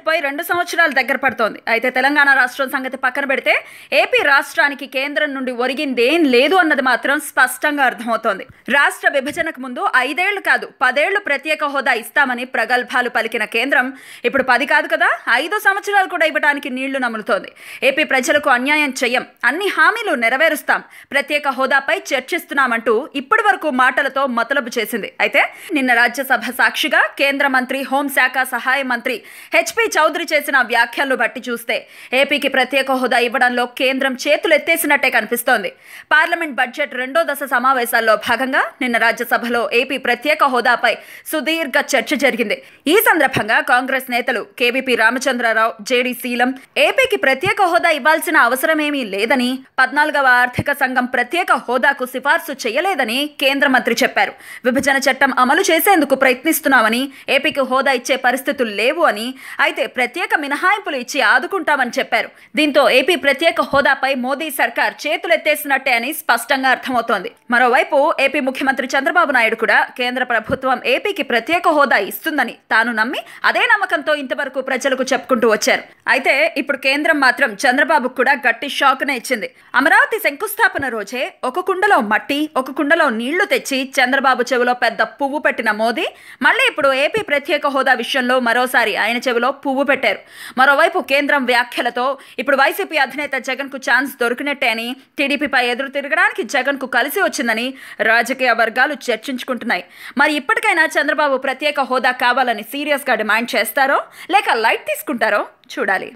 పూర్తయిపోయి 2 సంవత్సరాలు దగ్గర పడుతోంది. అయితే తెలంగాణ రాష్ట్రం సంగతి పక్కన పెడితే ఏపీ రాష్ట్రానికి కేంద్రం నుండి ఒరిగిందేం లేదు అన్నది మాత్రం స్పష్టంగా అర్థమవుతోంది. రాష్ట్ర విభజనకు ముందు 5 ఏళ్లు కాదు 10 ఏళ్లు ప్రత్యేక హోదా ఇస్తామని ప్రగల్భాలు పలికిన కేంద్రం ఇప్పుడు 10 కాదు కదా 5 సంవత్సరాలు కూడా ఇవ్వడానికి నీళ్లు నములుతోంది. ఏపీ ప్రజలకు అన్యాయం చెయ్యం, అన్ని హామీలు నెరవేరుస్తాం, ప్రత్యేక హోదాపై చర్చిస్తున్నామంటూ ఇప్పటి వరకు మాటలతో మతలబు చేసింది. అయితే నిన్న రాజ్యసభ సాక్షిగా కేంద్ర మంత్రి హోంశాఖ సహాయ మంత్రి హెచ్పి చౌదరి చేసిన వ్యాఖ్యలను బట్టి చూస్తే ఏపీకి ప్రత్యేక హోదా ఇవ్వడంలో కేంద్రం చేతులెత్తేసినట్టే కనిపిస్తోంది. పార్లమెంట్ బడ్జెట్ 2వ దశ సమావేశాల్లో భాగంగా నిన్న రాజ్యసభలో ఏపీ ప్రత్యేక హోదాపై సుదీర్ఘ చర్చ జరిగింది. ఈ సందర్భంగా కాంగ్రెస్ నేతలు కేవీపీ రామచంద్రరావు, జేడీ శీలం ఏపీకి ప్రత్యేక హోదా ఇవ్వాల్సిన అవసరమేమీ లేదని, 14వ ఆర్థిక సంఘం ప్రత్యేక హోదాకు సిఫార్సు చేయలేదని కేంద్ర మంత్రి చెప్పారు. విభజన చట్టం అమలు చేసేందుకు ప్రయత్నిస్తున్నామని, ఏపీకి హోదా ఇచ్చే పరిస్థితులు లేవు అని, అయితే ప్రత్యేక మినహాయింపులు ఇచ్చి ఆదుకుంటామని చెప్పారు. దీంతో ఏపీ ప్రత్యేక హోదాపై మోదీ సర్కార్ చేతులెత్తేసినట్టే అని స్పష్టంగా అర్థమవుతోంది. మరోవైపు ఏపీ ముఖ్యమంత్రి చంద్రబాబు నాయుడు కూడా కేంద్ర ప్రభుత్వం ఏపీకి ప్రత్యేక హోదా ఇస్తుందని తాను నమ్మి అదే నమ్మకంతో ఇంతవరకు ప్రజలకు చెప్పుకుంటూ వచ్చారు. అయితే ఇప్పుడు కేంద్రం మాత్రం చంద్రబాబుకు కూడా గట్టి షాక్నే ఇచ్చింది. అమరావతి శంకుస్థాపన రోజే ఒక కుండలో మట్టి, ఒక కుండలో నీళ్లు తెచ్చి చంద్రబాబు చెవిలో పెద్ద పువ్వు పెట్టిన మోదీ మళ్ళీ ఇప్పుడు ఏపీ ప్రత్యేక హోదా విషయంలో మరోసారి ఆయన చెవిలో పువ్వు పెట్టారు. మరోవైపు కేంద్రం వ్యాఖ్యలతో ఇప్పుడు వైసీపీ అధినేత జగన్ కు ఛాన్స్ దొరికినట్టే అని, టీడీపీపై ఎదురు తిరగడానికి జగన్ కు కలిసి వచ్చిందని రాజకీయ వర్గాలు చర్చించుకుంటున్నాయి. మరి ఇప్పటికైనా చంద్రబాబు ప్రత్యేక హోదా కావాలని సీరియస్ గా డిమాండ్ చేస్తారో లేక లైట్ తీసుకుంటారో చూడాలి.